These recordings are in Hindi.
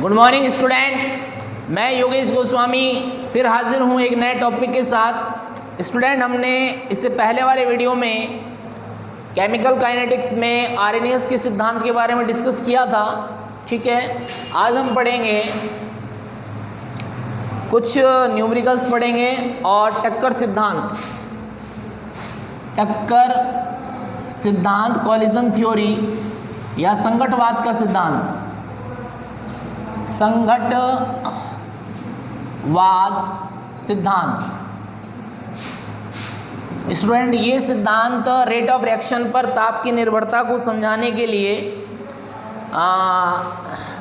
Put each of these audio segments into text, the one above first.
गुड मॉर्निंग स्टूडेंट, मैं योगेश गोस्वामी फिर हाजिर हूँ एक नए टॉपिक के साथ। स्टूडेंट, हमने इससे पहले वाले वीडियो में केमिकल काइनेटिक्स में आरएनएस के सिद्धांत के बारे में डिस्कस किया था। ठीक है, आज हम पढ़ेंगे कुछ न्यूमेरिकल्स पढ़ेंगे और टक्कर सिद्धांत कॉलिजन थ्योरी या संघटवाद का सिद्धांत, स्टूडेंट, ये सिद्धांत रेट ऑफ रिएक्शन पर ताप की निर्भरता को समझाने के लिए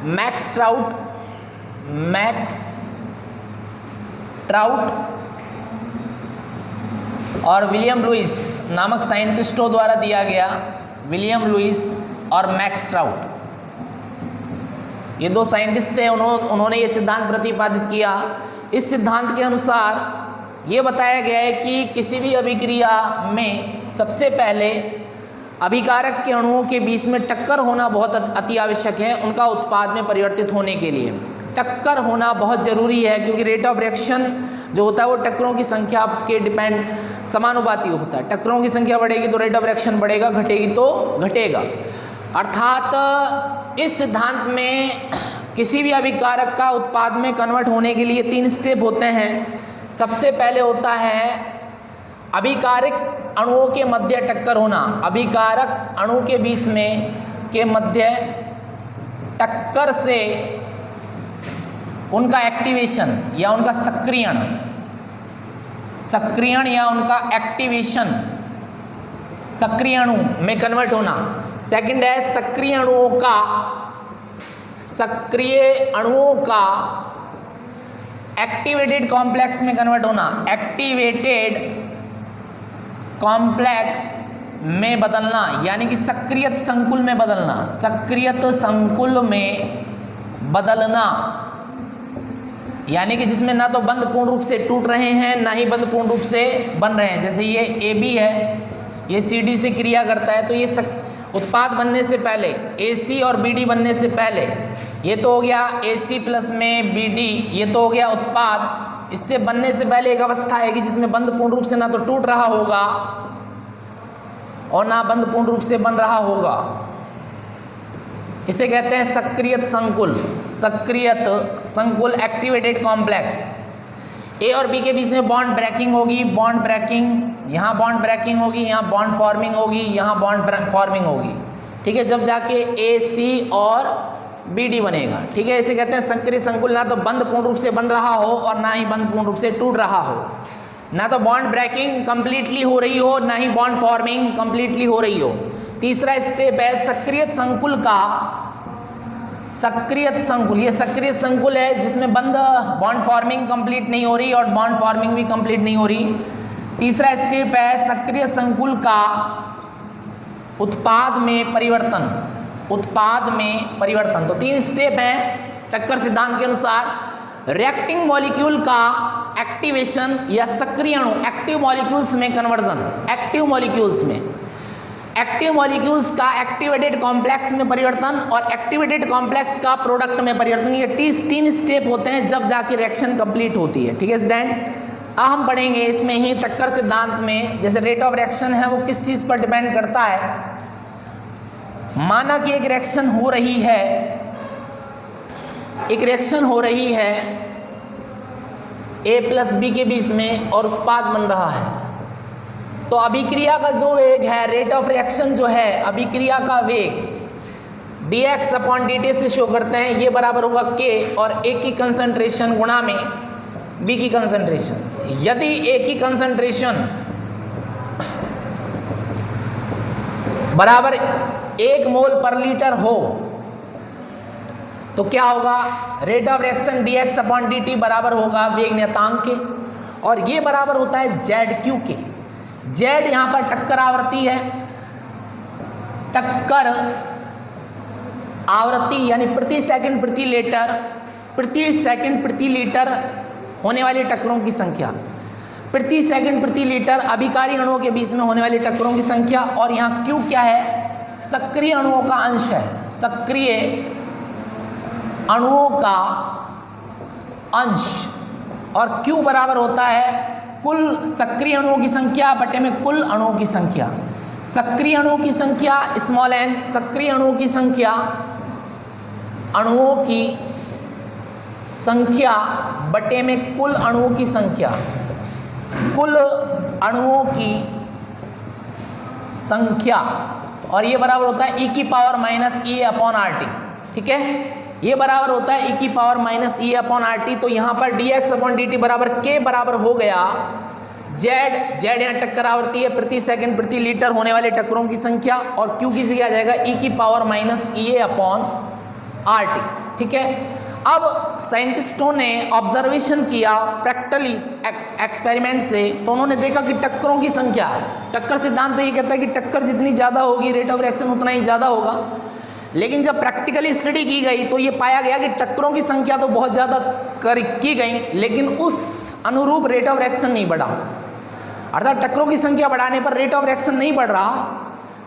मैक्स ट्राउट और विलियम लुइस नामक साइंटिस्टों द्वारा दिया गया। विलियम लुइस और मैक्स ट्राउट, ये दो साइंटिस्ट थे, उन्होंने ये सिद्धांत प्रतिपादित किया। इस सिद्धांत के अनुसार ये बताया गया है कि किसी भी अभिक्रिया में सबसे पहले अभिकारक के अणुओं के बीच में टक्कर होना बहुत अति आवश्यक है उनका उत्पाद में परिवर्तित होने के लिए। टक्कर होना बहुत ज़रूरी है क्योंकि रेट ऑफ रिएक्शन जो होता है वो टक्करों की संख्या के डिपेंड समानुपाती होता है। टक्करों की संख्या बढ़ेगी तो रेट ऑफ रिएक्शन बढ़ेगा, घटेगी तो घटेगा। अर्थात इस सिद्धांत में किसी भी अभिकारक का उत्पाद में कन्वर्ट होने के लिए 3 स्टेप होते हैं। सबसे पहले होता है अभिकारक अणुओं के मध्य टक्कर होना। अभिकारक अणु के बीच में के मध्य टक्कर से उनका एक्टिवेशन या उनका सक्रियण या उनका एक्टिवेशन, सक्रिय अणु में कन्वर्ट होना। सेकंड है सक्रिय अणुओं का एक्टिवेटेड कॉम्प्लेक्स में कन्वर्ट होना। एक्टिवेटेड कॉम्प्लेक्स में बदलना यानी कि सक्रियत संकुल में बदलना। सक्रियत संकुल में बदलना यानी कि जिसमें ना तो बंध पूर्ण रूप से टूट रहे हैं ना ही बंध पूर्ण रूप से बन रहे हैं। जैसे ये AB है, ये CD से क्रिया करता है, तो ये उत्पाद बनने से पहले, AC और BD बनने से पहले, ये तो हो गया AC प्लस में BD, ये तो हो गया उत्पाद। इससे बनने से पहले एक अवस्था है कि जिसमें बंध पूर्ण रूप से ना तो टूट रहा होगा और ना बंध पूर्ण रूप से बन रहा होगा। इसे कहते हैं सक्रियत संकुल एक्टिवेटेड कॉम्प्लेक्स। A और B के बीच में बॉन्ड ब्रेकिंग होगी, यहाँ बॉन्ड ब्रेकिंग होगी, यहाँ बॉन्ड फॉर्मिंग होगी, यहाँ बॉन्ड फॉर्मिंग होगी। ठीक है, जब जाके AC और BD बनेगा। ठीक है, इसे कहते हैं सक्रिय संकुल। ना तो बंध पूर्ण रूप से बन रहा हो और ना ही बंध पूर्ण रूप से टूट रहा हो, ना तो बॉन्ड ब्रेकिंग कंप्लीटली हो रही हो ना ही बॉन्ड फॉर्मिंग कंप्लीटली हो रही हो। तीसरा स्टेप है सक्रियत संकुल का। ये सक्रिय संकुल है जिसमें बॉन्ड फॉर्मिंग कंप्लीट नहीं हो रही और बॉन्ड फॉर्मिंग भी कंप्लीट नहीं हो रही। तीसरा स्टेप है सक्रिय संकुल का उत्पाद में परिवर्तन। तो 3 स्टेप हैं टक्कर सिद्धांत के अनुसार। रिएक्टिंग मॉलिक्यूल का एक्टिवेशन या सक्रिय अणु, एक्टिव मॉलिक्यूल्स में कन्वर्जन, एक्टिव मॉलिक्यूल्स का एक्टिवेटेड कॉम्प्लेक्स में परिवर्तन और एक्टिवेटेड कॉम्प्लेक्स का प्रोडक्ट में परिवर्तन। ये 3 स्टेप होते हैं जब जाके रिएक्शन कंप्लीट होती है। ठीक है स्टूडेंट, अब हम पढ़ेंगे इसमें ही टक्कर सिद्धांत में जैसे रेट ऑफ रिएक्शन है वो किस चीज़ पर डिपेंड करता है। माना कि एक रिएक्शन हो रही है A प्लस B के बीच में और उत्पाद बन रहा है, तो अभिक्रिया का जो वेग है, रेट ऑफ रिएक्शन जो है, अभिक्रिया का वेग dx/dt से शो करते हैं। ये बराबर होगा K और A की कंसंट्रेशन गुणा में B की कंसंट्रेशन। यदि A की कंसंट्रेशन बराबर 1 मोल पर लीटर हो तो क्या होगा, रेट ऑफ रिएक्शन dx/dt बराबर होगा वेग नियतांक के, और ये बराबर होता है ZQ के। Z यहाँ पर टक्कर आवृत्ति है। टक्कर आवृत्ति यानी प्रति सेकंड प्रति लीटर होने वाली टक्करों की संख्या, प्रति सेकंड प्रति लीटर अभिकारी अणुओं के बीच में होने वाली टक्करों की संख्या। और यहाँ Q क्या है, सक्रिय अणुओं का अंश है। सक्रिय अणुओं का अंश और Q बराबर होता है कुल सक्रिय अणुओं की संख्या बटे में कुल अणुओं की संख्या। सक्रिय अणुओं की संख्या स्मॉल n, सक्रिय अणुओं की संख्या, अणुओं की संख्या बटे में कुल अणुओं की संख्या, कुल अणुओं की संख्या, और ये बराबर होता है e की पावर माइनस ई अपॉन आर टी। ठीक है, ये बराबर होता है e की पावर माइनस ई अपॉन आर टी। तो यहाँ पर dx अपॉन dt बराबर k बराबर हो गया z यहाँ टक्कर आवृत्ति है प्रति सेकंड प्रति लीटर होने वाले टक्करों की संख्या, और q की जगह आ जाएगा e की पावर माइनस ई अपॉन आर टी। ठीक है, अब साइंटिस्टों ने ऑब्जर्वेशन किया प्रैक्टिकली एक्सपेरिमेंट से, तो उन्होंने देखा कि टक्करों की संख्या, टक्कर सिद्धांत तो ये कहता है कि टक्कर जितनी ज़्यादा होगी रेट ऑफ रिएक्शन उतना ही ज़्यादा होगा। लेकिन जब प्रैक्टिकली स्टडी की गई तो ये पाया गया कि टक्करों की संख्या तो बहुत ज़्यादा की गई, लेकिन उस अनुरूप रेट ऑफ रिएक्शन नहीं बढ़ा। अर्थात टक्करों की संख्या बढ़ाने पर रेट ऑफ रिएक्शन नहीं बढ़ रहा।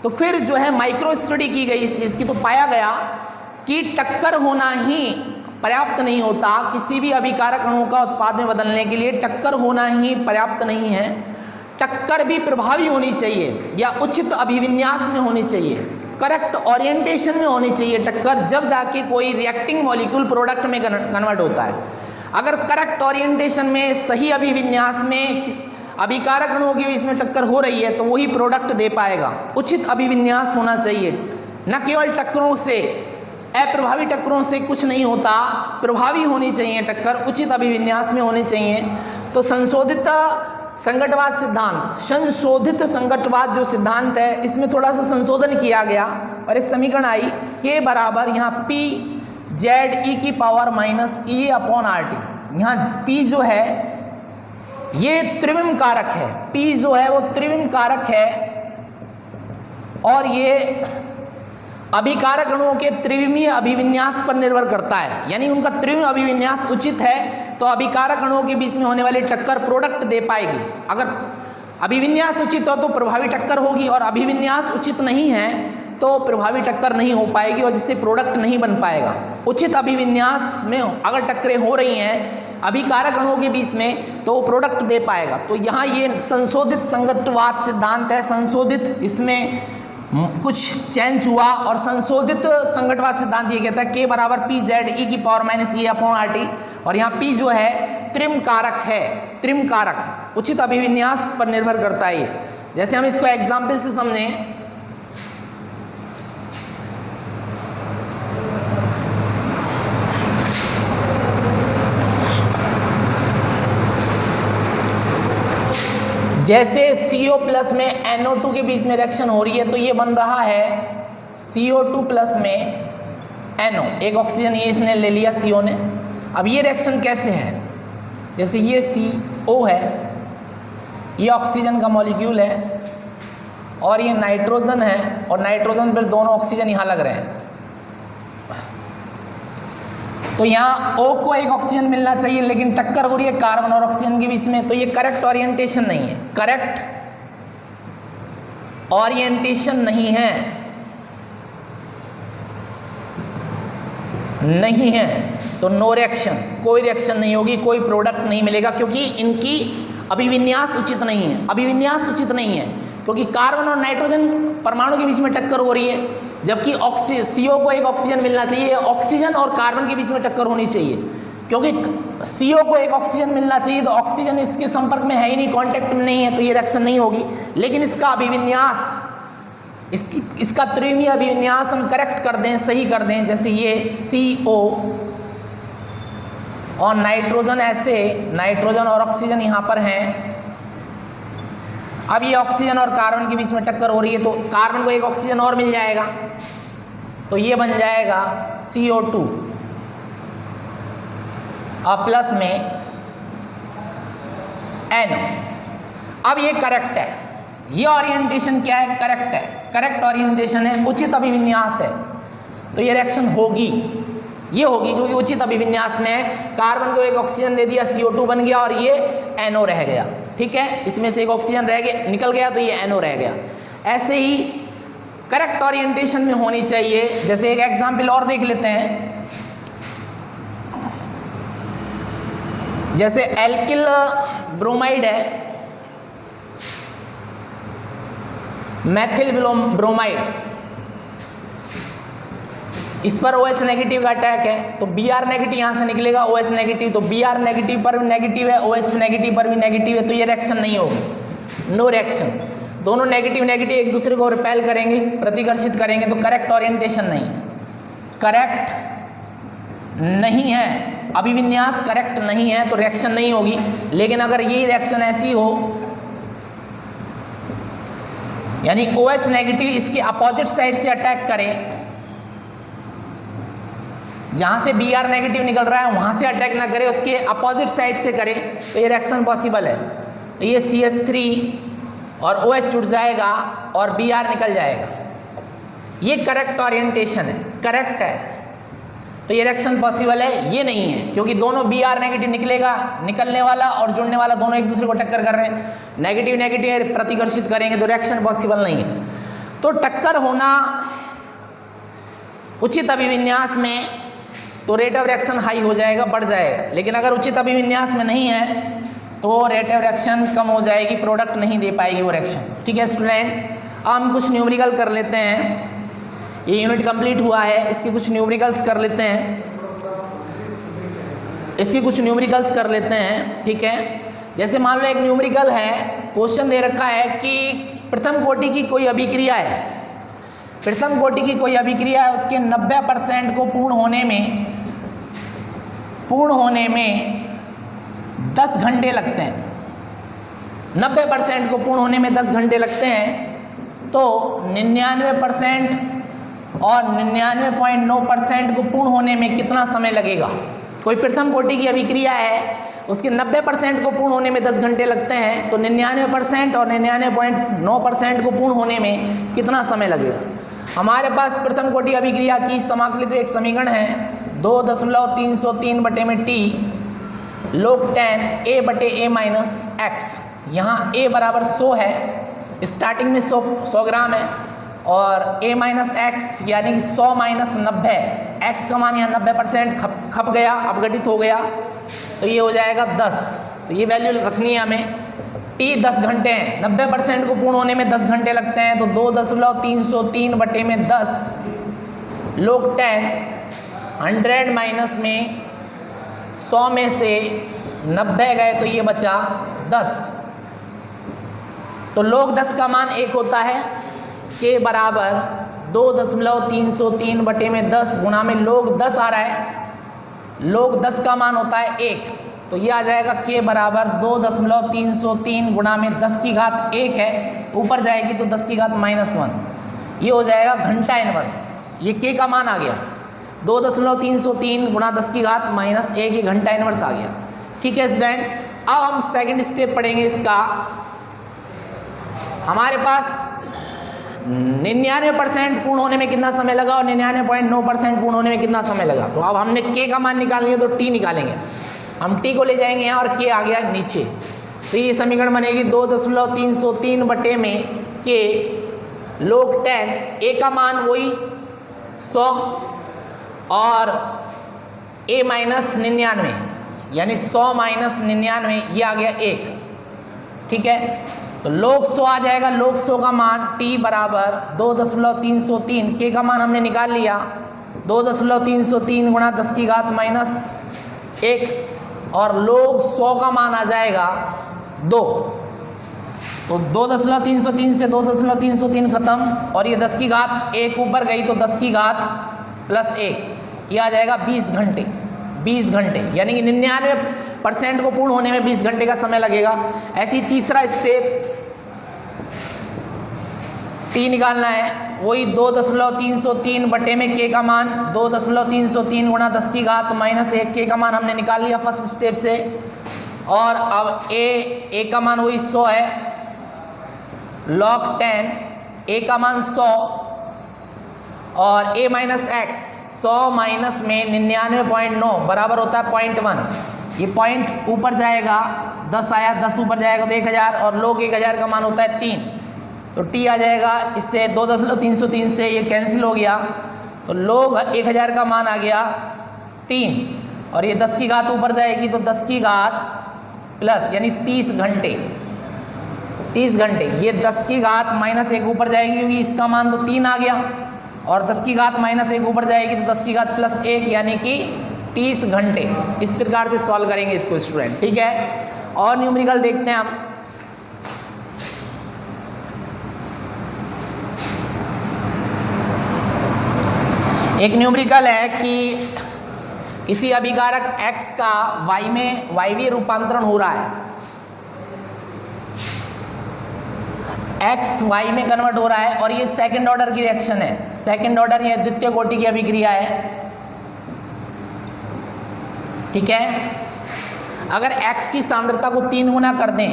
तो फिर जो है माइक्रो स्टडी की गई इस चीज़ की, तो पाया गया कि टक्कर होना ही पर्याप्त नहीं होता, किसी भी अभिकारक अणु का उत्पाद में बदलने के लिए टक्कर होना ही पर्याप्त नहीं है। टक्कर भी प्रभावी होनी चाहिए या उचित अभिविन्यास में होनी चाहिए, करेक्ट ओरिएंटेशन में होनी चाहिए टक्कर, जब जाके कोई रिएक्टिंग मॉलिक्यूल प्रोडक्ट में कन्वर्ट होता है। अगर करेक्ट ओरिएंटेशन में, सही अभिविन्यास में अभिकारक अणुओं के बीच में टक्कर हो रही है तो वही प्रोडक्ट दे पाएगा। उचित अभिविन्यास होना चाहिए, न केवल टक्करों से, अप्रभावी टक्करों से कुछ नहीं होता, प्रभावी होनी चाहिए टक्कर, उचित अभिविन्यास में होनी चाहिए। तो संशोधित संगतवाद सिद्धांत, संशोधित संगतवाद जो सिद्धांत है इसमें थोड़ा सा संशोधन किया गया और एक समीकरण आई k बराबर यहाँ p z e की पावर माइनस ई अपॉन आर टी। यहाँ p जो है ये त्रिविम कारक है, p जो है वो त्रिविम कारक है और ये अभिकारक अणुओं के त्रिविमीय अभिविन्यास पर निर्भर करता है, यानी उनका त्रिविम अभिविन्यास उचित है तो अभिकारक अणुओं के बीच में होने वाली टक्कर प्रोडक्ट दे पाएगी। अगर अभिविन्यास उचित हो तो प्रभावी टक्कर होगी, और अभिविन्यास उचित नहीं है तो प्रभावी टक्कर नहीं हो पाएगी और जिससे प्रोडक्ट नहीं बन पाएगा। उचित अभिविन्यास में अगर टक्करें हो रही हैं अभिकारक अणुओं के बीच में तो प्रोडक्ट दे पाएगा। तो यहाँ ये संशोधित संगतवाद सिद्धांत है, संशोधित, इसमें कुछ चेंज हुआ और संशोधित संगतवाद सिद्धांत ये कहता है k बराबर पी जेड ई की पावर माइनस ई अपॉन आर टी, और यहाँ p जो है त्रिम कारक है, त्रिम कारक उचित अभिविन्यास पर निर्भर करता है। ये जैसे हम इसको एग्जाम्पल से समझें, जैसे CO प्लस में NO2 के बीच में रिएक्शन हो रही है तो ये बन रहा है CO2 प्लस में NO, एक ऑक्सीजन ये इसने ले लिया CO ने। अब ये रिएक्शन कैसे है, जैसे ये CO है, ये ऑक्सीजन का मॉलिक्यूल है और ये नाइट्रोजन है, और नाइट्रोजन पर दोनों ऑक्सीजन यहाँ लग रहे हैं। तो यहाँ O को एक ऑक्सीजन मिलना चाहिए लेकिन टक्कर हो रही है कार्बन और ऑक्सीजन के बीच में, तो ये करेक्ट ओरिएंटेशन नहीं है, करेक्ट ओरिएंटेशन नहीं है, नहीं है। तो नो रिएक्शन, कोई रिएक्शन नहीं होगी, कोई प्रोडक्ट नहीं मिलेगा क्योंकि इनकी अभिविन्यास उचित नहीं है, अभिविन्यास उचित नहीं है क्योंकि कार्बन और नाइट्रोजन परमाणु के बीच में टक्कर हो रही है, जबकि CO को एक ऑक्सीजन मिलना चाहिए, ऑक्सीजन और कार्बन के बीच में टक्कर होनी चाहिए क्योंकि CO को एक ऑक्सीजन मिलना चाहिए तो ऑक्सीजन इसके संपर्क में है ही नहीं, कांटेक्ट में नहीं है, तो ये रिएक्शन नहीं होगी। लेकिन इसका अभिविन्यास, इसका त्रिविमीय अभिविन्यास हम करेक्ट कर दें, सही कर दें, जैसे ये CO और नाइट्रोजन, ऐसे नाइट्रोजन और ऑक्सीजन यहाँ पर हैं। अब ये ऑक्सीजन और कार्बन के बीच में टक्कर हो रही है तो कार्बन को एक ऑक्सीजन और मिल जाएगा, तो ये बन जाएगा CO2 और प्लस में NO। अब ये करेक्ट है, ये ओरिएंटेशन क्या है, करेक्ट है, करेक्ट ओरिएंटेशन है, उचित अभिविन्यास है, तो ये रिएक्शन होगी, ये होगी क्योंकि उचित अभिविन्यास में कार्बन को एक ऑक्सीजन दे दिया, CO2 बन गया और ये NO रह गया। ठीक है, इसमें से एक ऑक्सीजन रह गया, निकल गया तो ये NO रह गया। ऐसे ही करेक्ट ओरिएंटेशन में होनी चाहिए। जैसे एक एग्जाम्पल और देख लेते हैं, जैसे एल्किल ब्रोमाइड है, मैथिल ब्रोमाइड, इस पर OH नेगेटिव का अटैक है तो Br नेगेटिव यहाँ से निकलेगा, OH नेगेटिव, तो Br नेगेटिव पर भी नेगेटिव है, OH नेगेटिव पर भी नेगेटिव है, तो ये रिएक्शन नहीं होगी, नो रिएक्शन। दोनों नेगेटिव नेगेटिव एक दूसरे को रिपेल करेंगे, प्रतिकर्षित करेंगे, तो करेक्ट ओरिएंटेशन नहीं है, करेक्ट नहीं है, अभिविन्यास करेक्ट नहीं है, तो रिएक्शन नहीं होगी। लेकिन अगर ये रिएक्शन ऐसी हो, यानी OH नेगेटिव इसके अपोजिट साइड से अटैक करे, जहां से Br नेगेटिव निकल रहा है वहां से अटैक ना करे, उसके अपोजिट साइड से करे, तो ये रिएक्शन पॉसिबल है। तो ये CH3 और OH जुड़ जाएगा और Br निकल जाएगा, ये करेक्ट ओरिएंटेशन है, करेक्ट है, तो ये रिएक्शन पॉसिबल है। ये नहीं है क्योंकि दोनों Br नेगेटिव निकलेगा, निकलने वाला और जुड़ने वाला दोनों एक दूसरे को टक्कर कर रहे हैं, नेगेटिव नेगेटिव प्रतिकर्षित करेंगे तो रिएक्शन पॉसिबल नहीं है। तो टक्कर होना उचित अभिविन्यास में तो रेट ऑफ रिएक्शन हाई हो जाएगा, बढ़ जाएगा, लेकिन अगर उचित अभिविन्यास में नहीं है तो रेट ऑफ रिएक्शन कम हो जाएगी, प्रोडक्ट नहीं दे पाएगी वो रिएक्शन। ठीक है स्टूडेंट, अब हम कुछ न्यूमेरिकल कर लेते हैं, ये यूनिट कंप्लीट हुआ है, इसके कुछ न्यूमेरिकल्स कर लेते हैं, इसके कुछ न्यूमेरिकल्स कर लेते हैं। ठीक है, जैसे मान लो एक न्यूमेरिकल है, क्वेश्चन दे रखा है कि प्रथम कोटि की कोई अभिक्रिया है, प्रथम कोटि की कोई अभिक्रिया है, उसके 90% को पूर्ण होने में 10 घंटे लगते हैं, 90% को पूर्ण होने में 10 घंटे लगते हैं, तो 99% और 99.9% को पूर्ण होने में कितना समय लगेगा। कोई प्रथम कोटि की अभिक्रिया है, उसके 90% को पूर्ण होने में 10 घंटे लगते हैं, तो 99% और 99.9% को पूर्ण होने में कितना समय लगेगा। हमारे पास प्रथम कोटि अभिक्रिया की समाकलित एक समीकरण है 2.303 बटे में T log 10 A बटे A माइनस एक्स। यहाँ A बराबर 100 है, स्टार्टिंग में 100 ग्राम है, और A माइनस एक्स यानी कि 100 माइनस 90, x का मान यहाँ 90% खप गया, अपघटित हो गया, तो ये हो जाएगा 10। तो ये वैल्यू रखनी है हमें। T 10 घंटे हैं, 90% को पूर्ण होने में 10 घंटे लगते हैं, तो 2.303 बटे में 10 log 10, 100 माइनस में 100 में से 90 गए तो ये बचा 10। तो log 10 का मान 1 होता है, के बराबर 2.303 बटे में 10 गुणा में log 10 आ रहा है, log 10 का मान होता है 1, तो ये आ जाएगा के बराबर 2.303 गुणा में 10 की घात 1 है, ऊपर जाएगी तो 10 की घात -1, ये हो जाएगा घंटा इनवर्स। ये के का मान आ गया 2.303 गुणा 10 की घात -1, ये घंटा इनवर्स आ गया। ठीक है स्टूडेंट, अब हम सेकंड स्टेप पढ़ेंगे इसका। हमारे पास 99% पूर्ण होने में कितना समय लगा और 99.9% पूर्ण होने में कितना समय लगा। तो अब हमने के का मान निकाल लिया, तो टी निकालेंगे, हम टी को ले जाएंगे यहाँ और के आ गया नीचे, तो ये समीकरण बनेगी 2.303 बटे में के log 10, ए का मान वही 100 और a माइनस 99 यानी 100 माइनस 99, ये आ गया 1। ठीक है, तो log 100 आ जाएगा, log 100 का मान t बराबर 2.303, के का मान हमने निकाल लिया 2.303 गुणा 10 की घात -1, और log 100 का मान आ जाएगा 2। तो 2.303 से 2.303 खत्म, और ये 10 की घात 1 ऊपर गई तो 10 की घात +1, ये आ जाएगा 20 घंटे। 20 घंटे यानी कि 99% को पूर्ण होने में 20 घंटे का समय लगेगा। ऐसी तीसरा स्टेप टी निकालना है, वही 2.303 बटे में के का मान 2.303 गुणा 10 की घात -1, के का मान हमने निकाल लिया फर्स्ट स्टेप से, और अब ए का मान वही 100 है, log 10 ए का मान 100 और a माइनस एक्स 100 माइनस में 99.9 बराबर होता है 0.1, ये पॉइंट ऊपर जाएगा 10 आया, 10 ऊपर जाएगा तो 1000, और log 1000 का मान होता है 3, तो t आ जाएगा इससे 2.303 से ये कैंसिल हो गया, तो log 1000 का मान आ गया 3, और ये 10 की घात ऊपर जाएगी तो 10 की घात प्लस यानी 30 घंटे, 30 घंटे। ये 10 की घात -1 ऊपर जाएगी क्योंकि इसका मान तो 3 आ गया, और 10 की घात -1 ऊपर जाएगी तो 10 की घात +1 यानी कि 30 घंटे। इस प्रकार से सॉल्व करेंगे इसको स्टूडेंट, ठीक है। और न्यूमेरिकल देखते हैं हम। एक न्यूमेरिकल है कि किसी अभिकारक x का y में वायवीय रूपांतरण हो रहा है, x y में कन्वर्ट हो रहा है, और ये सेकंड ऑर्डर की रिएक्शन है। सेकंड ऑर्डर या द्वितीय कोटि की अभिक्रिया है, ठीक है। अगर x की सांद्रता को 3 गुना कर दें,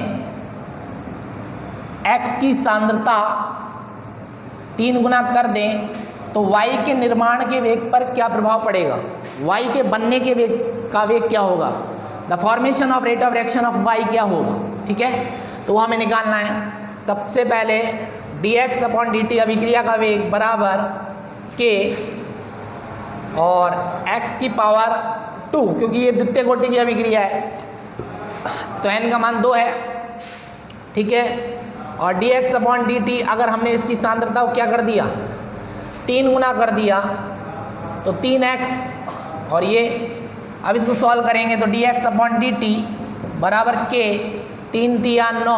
x की सांद्रता 3 गुना कर दें तो y के निर्माण के वेग पर क्या प्रभाव पड़ेगा, y के बनने के वेग का वेग क्या होगा, the formation of rate of reaction of y क्या होगा, ठीक है। तो वो हमें निकालना है। सबसे पहले dx/dt अभिक्रिया का वेग बराबर k और x की पावर 2, क्योंकि ये द्वितीय कोटि की अभिक्रिया है तो n का मान 2 है, ठीक है। और dx/dt अगर हमने इसकी सांद्रता को क्या कर दिया, 3 गुना कर दिया तो 3x, और ये अब इसको सॉल्व करेंगे तो dx/dt बराबर k 3 तिया 9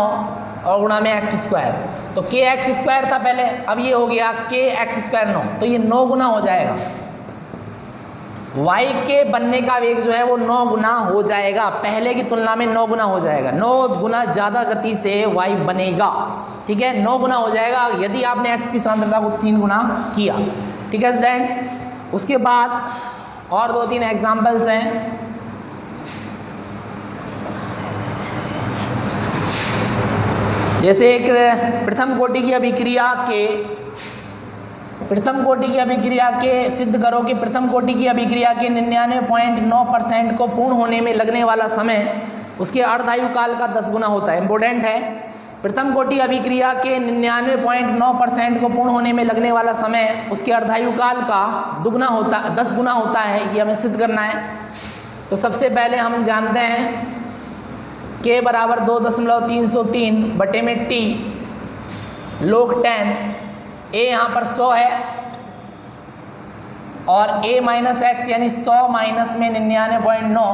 और गुणा में x², तो kx² था पहले, अब ये हो गया kx² 9, तो ये 9 गुना हो जाएगा। y के बनने का वेग जो है वो 9 गुना हो जाएगा, पहले की तुलना में 9 गुना हो जाएगा, 9 गुना ज़्यादा गति से y बनेगा, ठीक है। 9 गुना हो जाएगा यदि आपने x की सांद्रता को 3 गुना किया, ठीक है स्टूडेंट। उसके बाद और 2-3 एग्जाम्पल्स हैं। जैसे एक प्रथम कोटि की अभिक्रिया के सिद्ध करो कि प्रथम कोटि की अभिक्रिया के 99.9% को पूर्ण होने में लगने वाला समय उसके अर्धायु काल का 10 गुना होता है। इम्पोर्टेंट है, प्रथम कोटि अभिक्रिया के 99.9% को पूर्ण होने में लगने वाला समय उसके अर्धायु काल का 10 गुना होता है, ये हमें सिद्ध करना है। तो सबसे पहले हम जानते हैं k बराबर 2.303 बटे में t log 10, a यहाँ पर 100 है और a माइनस x यानी 100 माइनस में 99.9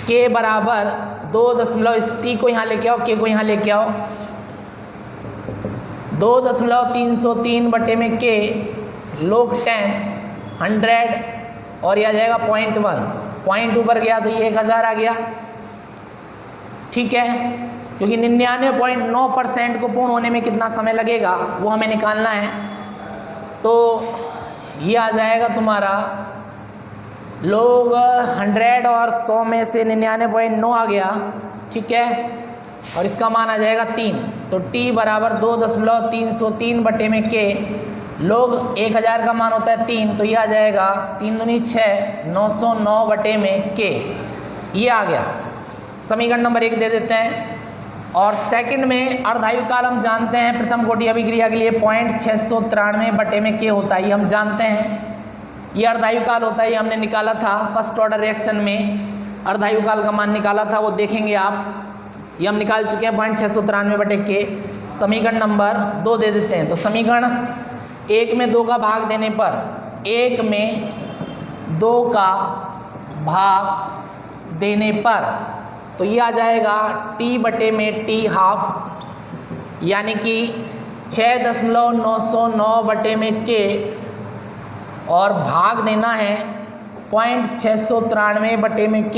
k बराबर 2 इस t को यहाँ लेके आओ, k को यहाँ लेके आओ, 2.303 बटे में k log 10 100 और यह आ जाएगा 0.1, पॉइंट ऊपर गया तो ये 1000 आ गया, ठीक है। क्योंकि 99.9% को पूर्ण होने में कितना समय लगेगा वो हमें निकालना है। तो ये आ जाएगा तुम्हारा लोग 100 और 100 में से 99.9 आ गया, ठीक है, और इसका मान आ जाएगा 3। तो t बराबर 2.303 बटे में k लोग 1000 का मान होता है 3, तो ये आ जाएगा 3 दूनी 6 909 बटे में k, ये आ गया। समीकरण नंबर 1 दे देते हैं। और सेकंड में अर्धायु काल हम जानते हैं प्रथम कोटि अभिक्रिया के लिए 0.693 बटे में k होता है, ये हम जानते हैं, ये अर्धायु काल होता है, ये हमने निकाला था फर्स्ट ऑर्डर रिएक्शन में, अर्धायु काल का मान निकाला था, वो देखेंगे आप, ये हम निकाल चुके हैं 0.693 बटे k। समीकरण नंबर 2 दे देते हैं। तो समीकरण 1 में 2 का भाग देने पर, 1 में 2 का भाग देने पर तो ये आ जाएगा t बटे में t हाफ, यानी कि 6.909 बटे में k, और भाग देना है 0.693 बटे में k,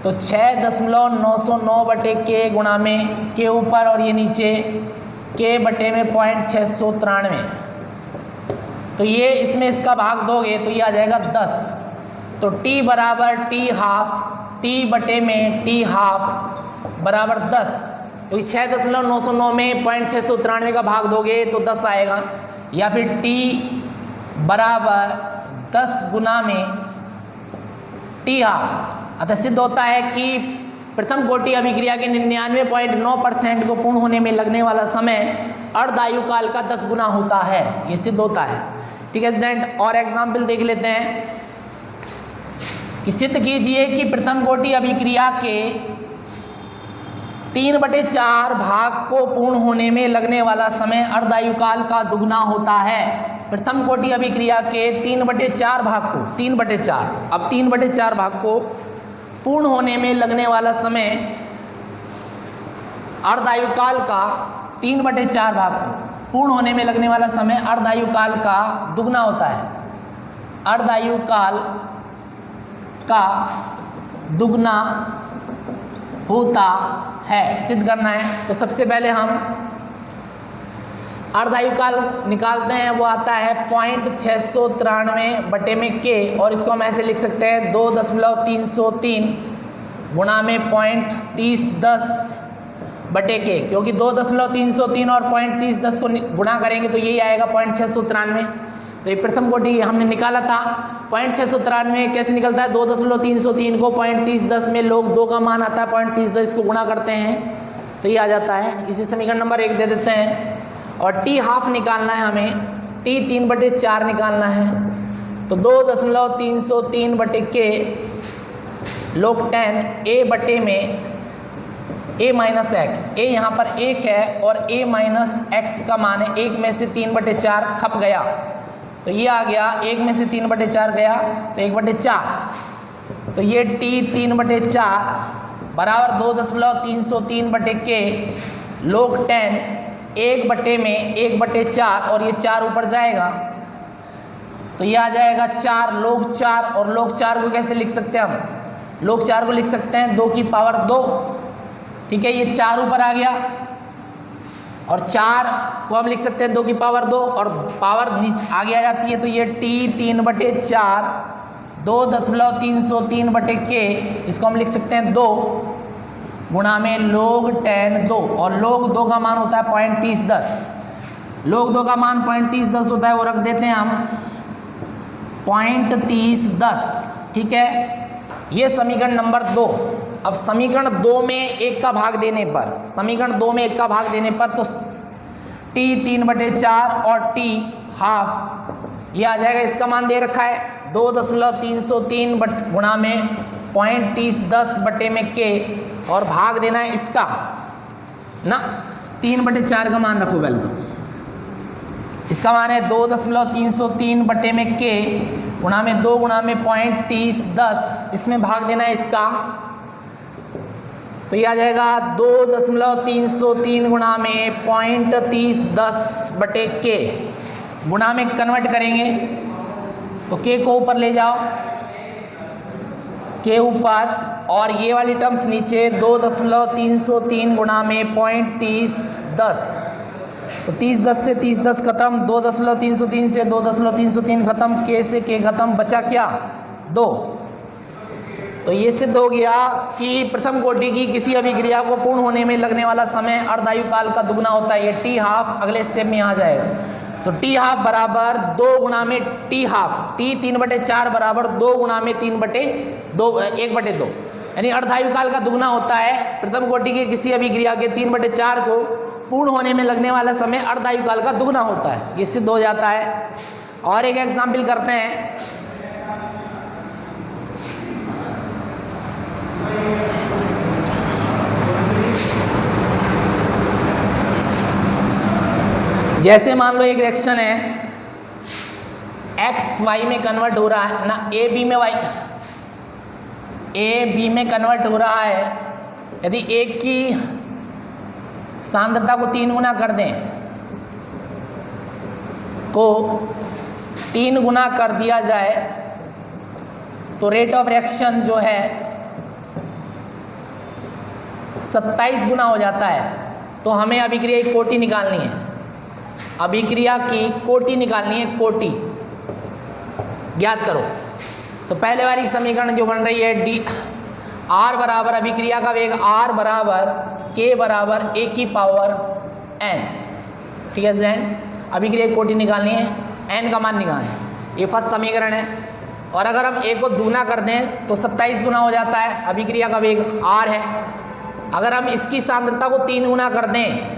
तो 6.909 बटे k गुणा में k ऊपर और ये नीचे k बटे में 0.693, तो ये इसमें इसका भाग दोगे तो ये आ जाएगा 10। तो t बराबर t हाफ, t बटे में t हाफ बराबर 10, तो 6.909 में 0.693 का भाग दोगे तो 10 आएगा, या फिर t बराबर 10 गुना में t हाफ। अतः सिद्ध होता है कि प्रथम कोटि अभिक्रिया के 99.9% को पूर्ण होने में लगने वाला समय अर्धायुकाल का 10 गुना होता है, ये सिद्ध होता है। ठीक है स्टूडेंट, और एग्जाम्पल देख लेते हैं कि सिद्ध कीजिए कि प्रथम कोटि अभिक्रिया के 3/4 भाग को पूर्ण होने में लगने वाला समय अर्धायुकाल का दुगना होता है। प्रथम कोटि अभिक्रिया के 3/4 भाग को 3/4 अब 3/4 भाग को पूर्ण होने में लगने वाला समय अर्धायुकाल का 3/4 भाग को पूर्ण होने में लगने वाला समय अर्धायुकाल का दुगना होता है। अर्धायुकाल का दुगना होता है, सिद्ध करना है। तो सबसे पहले हम अर्धायुकाल निकालते हैं, वो आता है 0.693/k और इसको हम ऐसे लिख सकते हैं 2.303 गुणा में 0.3010/k, क्योंकि 2.303 और 0.3010 को गुणा करेंगे तो यही आएगा 0.693। तो ये प्रथम कोटि हमने निकाला था। 0.693 कैसे निकलता है? 2.303 को 0.3010 में लोग 2 का मान आता है, 0.3010 इसको गुणा करते हैं तो ये आ जाता है। इसी समीकरण नंबर 1 दे देते हैं। और टी हाफ निकालना है हमें, टी 3/4 निकालना है। तो 2.303/k log 10 a बटे में a माइनस एक्स, a यहाँ पर 1 है और a माइनस एक्स का मान है 1 में से 3/4 खप गया तो ये आ गया, 1 में से 3/4 गया तो 1/4। तो ये t 3/4 बराबर 2.303/k log 10 1 बटे में 1/4 और ये 4 ऊपर जाएगा तो ये आ जाएगा 4 log 4। और log 4 को कैसे लिख सकते हैं हम? log 4 को लिख सकते हैं 2 की पावर 2। ठीक है, ये 4 ऊपर आ गया और 4 को हम लिख सकते हैं 2 की पावर 2 और पावर नीचे आगे आ जाती है। तो ये t 3/4 2.303/k इसको हम लिख सकते हैं 2 गुणा में log 10 2 और log 2 का मान होता है 0.3010। log 2 का मान 0.3010 होता है, वो रख देते हैं हम 0.3010। ठीक है, ये समीकरण नंबर 2। अब समीकरण 2 में 1 का भाग देने पर, समीकरण 2 में 1 का भाग देने पर तो t 3/4 और t हाफ ये आ जाएगा। इसका मान दे रखा है 2.303 गुणा में 0.3010 में k और भाग देना है इसका ना 3/4 का मान रखो पहले तो। इसका मान है 2.303 में k गुणा में 2 गुणा में 0.3010, इसमें भाग देना है इसका तो ये आ जाएगा 2.303 गुणा में 0.3010/k गुणा में कन्वर्ट करेंगे तो k को ऊपर ले जाओ, k ऊपर और ये वाली टर्म्स नीचे 2.303 गुणा में 0.3010 तो 3010 से 3010 खत्म, 2.303 से 2.303 खत्म, k से k खत्म, बचा क्या 2। तो ये सिद्ध हो गया कि प्रथम कोटि की किसी अभिक्रिया को पूर्ण होने में लगने वाला समय अर्धायुकाल का दुगना होता है। ये टी हाफ अगले स्टेप में आ जाएगा। तो टी हाफ बराबर 2 गुणा में टी हाफ, टी 3/4 बराबर 2 गुणा में 3/2 1/2 यानी अर्धायुकाल का दुगना होता है। प्रथम कोटि की किसी अभिक्रिया के 3/4 को पूर्ण होने में लगने वाला समय अर्धायुकाल का दुगना होता है, ये सिद्ध हो जाता है। और एक एग्जाम्पल करते हैं। जैसे मान लो एक रिएक्शन है, x y में कन्वर्ट हो रहा है ना, a b में कन्वर्ट हो रहा है। यदि एक की सांद्रता को 3 गुना कर दें, को 3 गुना कर दिया जाए तो रेट ऑफ रिएक्शन जो है 27 गुना हो जाता है। तो हमें अभिक्रिया की कोटि निकालनी है, अभिक्रिया की कोटि निकालनी है, कोटि ज्ञात करो। तो पहले वाली समीकरण जो बन रही है डी आर बराबर अभिक्रिया का वेग आर बराबर के बराबर ए की पावर एन। ठीक है जैन, अभिक्रिया की कोटि निकालनी है, एन का मान निकालना है, ये फर्स्ट समीकरण है। और अगर हम ए को दूना कर दें तो 27 गुना हो जाता है, अभिक्रिया का वेग आर है। अगर हम इसकी सांद्रता को 3 गुना कर दें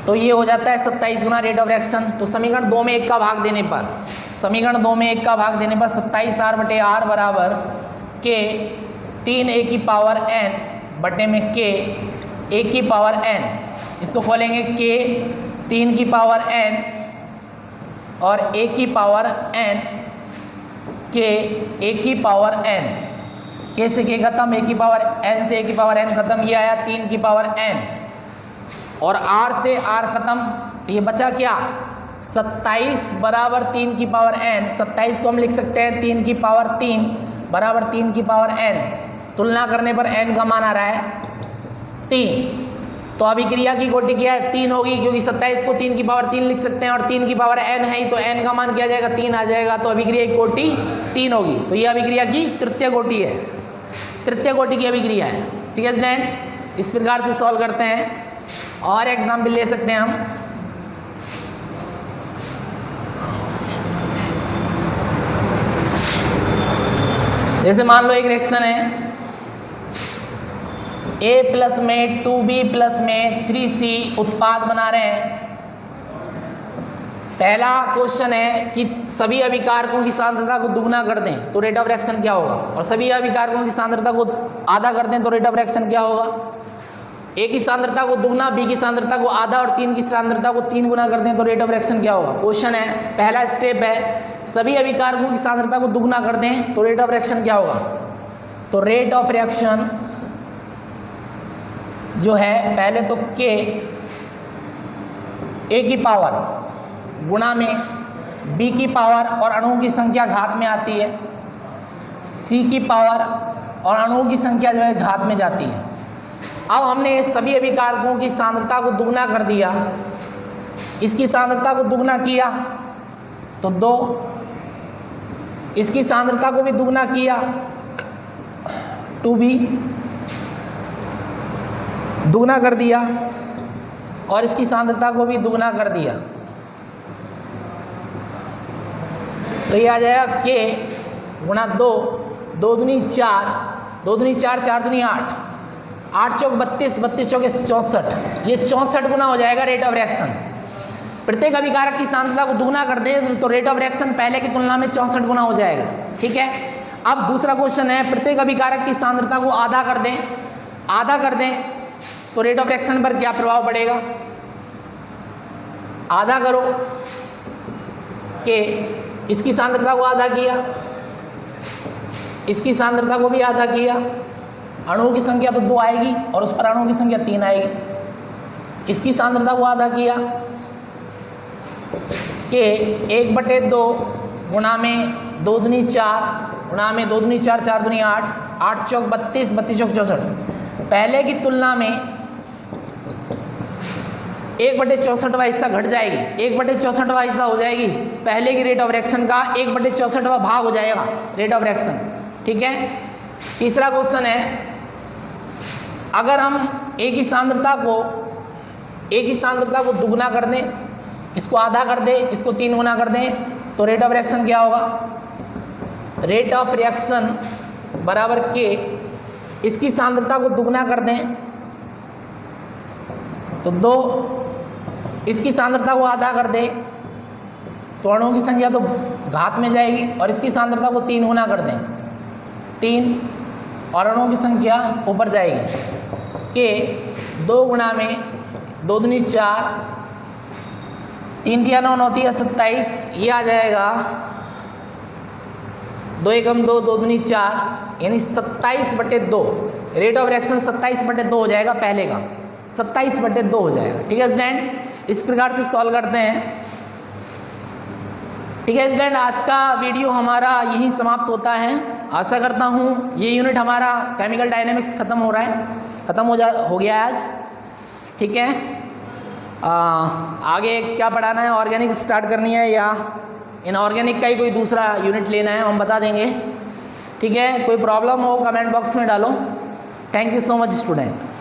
तो ये हो जाता है 27 गुना रेट ऑफ रिएक्शन। तो समीकरण 2 में 1 का भाग देने पर, समीकरण 2 में 1 का भाग देने पर 27R बटे R बराबर के 3A की पावर n बटे में के A की पावर n, इसको खोलेंगे के 3 की पावर n और A की पावर n, के A की पावर n, के से के खत्म, A की पावर n से A की पावर n खत्म, ये आया 3 की पावर n और R से R खत्म, तो ये बचा क्या 27 बराबर 3 की पावर n। 27 को हम लिख सकते हैं 3 की पावर 3 बराबर 3 की पावर n, तुलना करने पर n का मान आ रहा है 3। तो अभिक्रिया की कोटि क्या है 3 होगी, क्योंकि 27 को 3 की पावर 3 लिख सकते हैं और 3 की पावर n है, तो n का मान क्या आ जाएगा 3 आ जाएगा, तो अभिक्रिया की कोटि 3 होगी। तो ये अभिक्रिया की तृतीय कोटि है, तृतीय कोटि की अभिक्रिया है। ठीक है स्टूडेंट, इस प्रकार से सॉल्व करते हैं। और एग्जाम्पल ले सकते हैं हम, जैसे मान लो एक रिएक्शन है A प्लस में 2B प्लस में 3C उत्पाद बना रहे हैं। पहला क्वेश्चन है कि सभी अभिकारकों की सांद्रता को दुगना कर दें तो रेट ऑफ रिएक्शन क्या होगा, और सभी अभिकारकों की सांद्रता को आधा कर दें तो रेट ऑफ रिएक्शन क्या होगा। A की सांद्रता को दुगना, B की सांद्रता को आधा और 3 की सांद्रता को 3 गुना कर दें तो रेट ऑफ रिएक्शन क्या होगा। क्वेश्चन है, पहला स्टेप है सभी अभिकारकों की सांद्रता को दुगना कर दें तो रेट ऑफ रिएक्शन क्या होगा। तो रेट ऑफ रिएक्शन जो है पहले तो K A की पावर गुणा में B की पावर और अणुओं की संख्या घात में आती है, C की पावर और अणुओं की संख्या जो है घात में जाती है। अब हमने सभी अभिकारकों की सांद्रता को दुगना कर दिया, इसकी सांद्रता को दुगना किया तो 2, इसकी सांद्रता को भी दुगना किया 2B दुगना कर दिया और इसकी सांद्रता को भी दुगना कर दिया, तो ये आ जाएगा K गुणा 2, 2 दूनी 4, 2 दूनी 4, 4 दूनी 8, 8 चौक 32, 32 चौक 64, ये 64 गुना हो जाएगा रेट ऑफ रिएक्शन। प्रत्येक अभिकारक की सांद्रता को दुगना कर दें तो रेट ऑफ रिएक्शन पहले की तुलना में 64 गुना हो जाएगा। ठीक है, अब दूसरा क्वेश्चन है प्रत्येक अभिकारक की सांद्रता को आधा कर दें, आधा कर दें तो रेट ऑफ रिएक्शन पर क्या प्रभाव पड़ेगा। आधा करो कि इसकी सांद्रता को आधा किया, इसकी सांद्रता को भी आधा किया, अणुओं की संख्या तो 2 आएगी और उस पर अणुओं की संख्या 3 आएगी। इसकी सांद्रता को आधा किया कि 1/2 गुणा में 2 दूनी 4 गुणा में 2 दूनी 4, 4 दूनी 8, 8 चौक 32, 32 चौक 64। पहले की तुलना में 1/64वां हिस्सा घट जाएगी, 1/64वां हिस्सा हो जाएगी पहले की रेट ऑफ रिएक्शन का 1/64वां भाग हो जाएगा रेट ऑफ रिएक्शन। ठीक है, तीसरा क्वेश्चन है अगर हम A की सांद्रता को दुगना कर दें, इसको आधा कर दें, इसको 3 गुना कर दें तो रेट ऑफ रिएक्शन क्या होगा। रेट ऑफ रिएक्शन बराबर K, इसकी सांद्रता को दुगना कर दें तो 2, इसकी सांद्रता को आधा कर दें तो अणुओं की संख्या तो घात में जाएगी और इसकी सांद्रता को 3 गुना कर दें 3 और अणुओं की संख्या ऊपर जाएगी कि 2 गुणा में 2 दूनी 4, 3 3 9 9 3 27, ये आ जाएगा 2 एकम 2, 2 दूनी 4, यानी 27/2। रेट ऑफ रिएक्शन 27/2 हो जाएगा, पहले का 27/2 हो जाएगा। ठीक है स्टूडेंट, इस प्रकार से सॉल्व करते हैं। ठीक है स्टूडेंट, आज का वीडियो हमारा यहीं समाप्त होता है। आशा करता हूँ ये यूनिट हमारा केमिकल डायनेमिक्स खत्म हो रहा है, खत्म हो गया है आज। ठीक है, आगे क्या पढ़ाना है, ऑर्गेनिक स्टार्ट करनी है या इनऑर्गेनिक का ही कोई दूसरा यूनिट लेना है, हम बता देंगे। ठीक है, कोई प्रॉब्लम हो कमेंट बॉक्स में डालो। Thank you so much student.